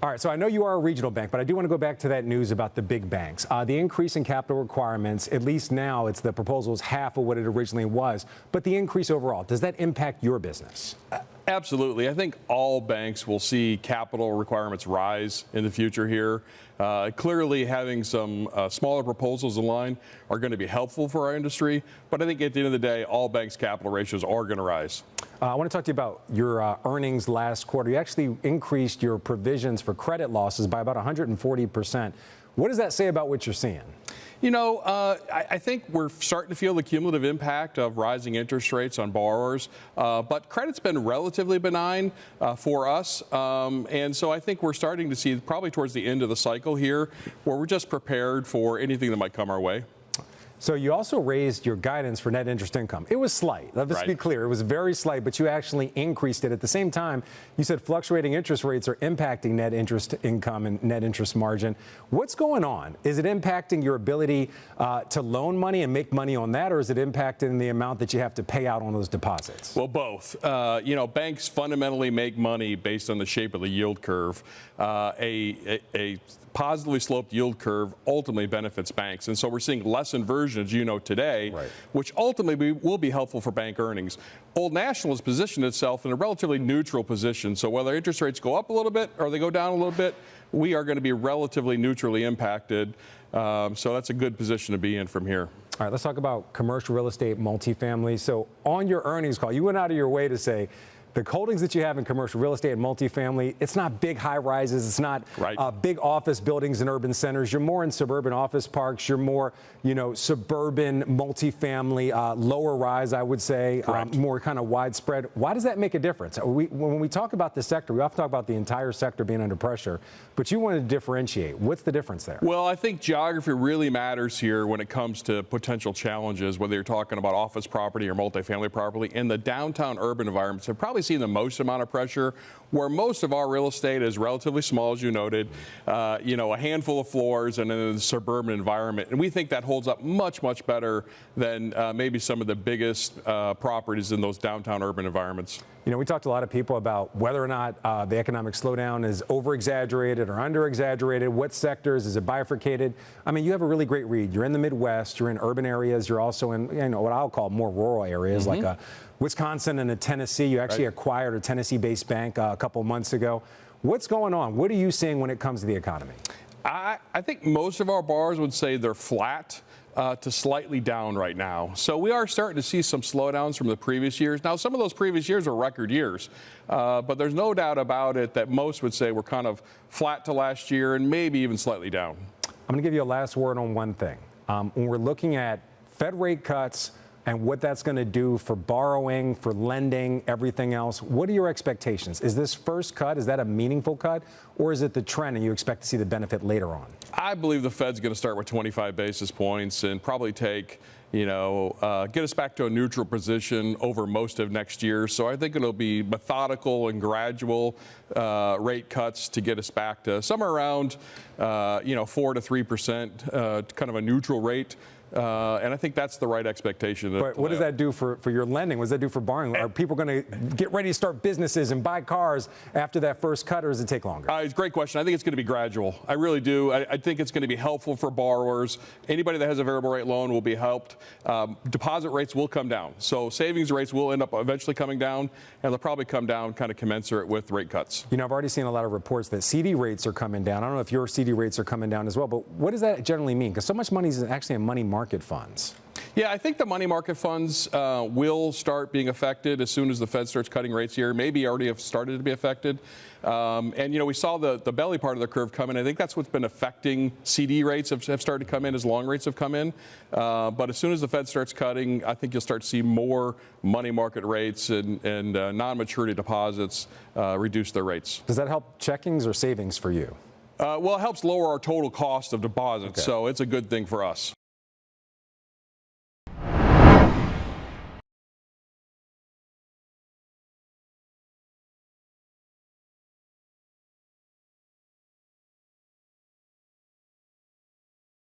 All right, so I know you are a regional bank, but I do want to go back to that news about the big banks. The increase in capital requirements, at least now, it's the proposal is half of what it originally was. But the increase overall, does that impact your business? Absolutely. I think all banks will see capital requirements rise in the future here. Clearly, having some smaller proposals in line are going to be helpful for our industry. But I think at the end of the day, all banks' capital ratios are going to rise. I want to talk to you about your earnings last quarter. You actually increased your provisions for credit losses by about 140%. What does that say about what you're seeing? You know, I think we're starting to feel the cumulative impact of rising interest rates on borrowers, but credit's been relatively benign for us, and so I think we're starting to see probably towards the end of the cycle here where we're just prepared for anything that might come our way. So you also raised your guidance for net interest income. It was slight. Let's be clear. It was very slight, but you actually increased it. At the same time, you said fluctuating interest rates are impacting net interest income and net interest margin. What's going on? Is it impacting your ability to loan money and make money on that, or is it impacting the amount that you have to pay out on those deposits? Well, both. You know, banks fundamentally make money based on the shape of the yield curve. A positively sloped yield curve ultimately benefits banks. And so we're seeing less inversion, as you know, today, which ultimately will be helpful for bank earnings. Old National has positioned itself in a relatively neutral position. So whether interest rates go up a little bit or they go down a little bit, we are going to be relatively neutrally impacted. So that's a good position to be in from here. All right, let's talk about commercial real estate, multifamily. So on your earnings call, you went out of your way to say, the holdings that you have in commercial real estate and multifamily, it's not big high rises. It's not big office buildings in urban centers. You're more in suburban office parks. You're more, suburban multifamily, lower rise, I would say, more kind of widespread. Why does that make a difference? When we talk about the sector, we often talk about the entire sector being under pressure, but you want to differentiate. What's the difference there? Well, I think geography really matters here when it comes to potential challenges, whether you're talking about office property or multifamily property. And the downtown urban environments have probably seen the most amount of pressure, where most of our real estate is relatively small, as you noted, a handful of floors and in the suburban environment. And we think that holds up much, much better than maybe some of the biggest properties in those downtown urban environments. We talked to a lot of people about whether or not the economic slowdown is over-exaggerated or under-exaggerated. What sectors? Is it bifurcated? I mean, you have a really great read. You're in the Midwest. You're in urban areas. You're also in, what I'll call more rural areas, like Wisconsin and Tennessee. You actually acquired a Tennessee-based bank a couple months ago. What's going on? What are you seeing when it comes to the economy? I think most of our borrowers would say they're flat to slightly down right now. So we are starting to see some slowdowns from the previous years. Now, some of those previous years were record years, but there's no doubt about it that most would say we're kind of flat to last year and maybe even slightly down. I'm going to give you a last word on one thing. When we're looking at Fed rate cuts and what that's going to do for borrowing, for lending, everything else, what are your expectations? Is this first cut, is that a meaningful cut, or is it the trend and you expect to see the benefit later on? I believe the Fed's going to start with 25 basis points and probably take, get us back to a neutral position over most of next year. So I think it'll be methodical and gradual rate cuts to get us back to somewhere around, 4 to 3%, kind of a neutral rate. And I think that's the right expexptation. But what does that do for your lending? What does that do for borrowing? Are people going to get ready to start businesses and buy cars after that first cut, or does it take longer? It's a great question. I think it's going to be gradual. I really do. I think it's going to be helpful for borrowers. Anybody that has a variable rate loan will be helped. Deposit rates will come down. So savings rates will end up eventually coming down, and they'll probably come down kind of commensurate with rate cuts. I've already seen a lot of reports that CD rates are coming down. I don't know if your CD rates are coming down as well, but what does that generally mean? Because so much money is actually in money market funds. Yeah, I think the money market funds will start being affected as soon as the Fed starts cutting rates here. Maybe already have started to be affected. And, we saw the belly part of the curve come in. I think that's what's been affecting CD rates have started to come in as long rates have come in. But as soon as the Fed starts cutting, I think you'll start to see more money market rates and non-maturity deposits reduce their rates. Does that help checkings or savings for you? Well, it helps lower our total cost of deposits, so it's a good thing for us.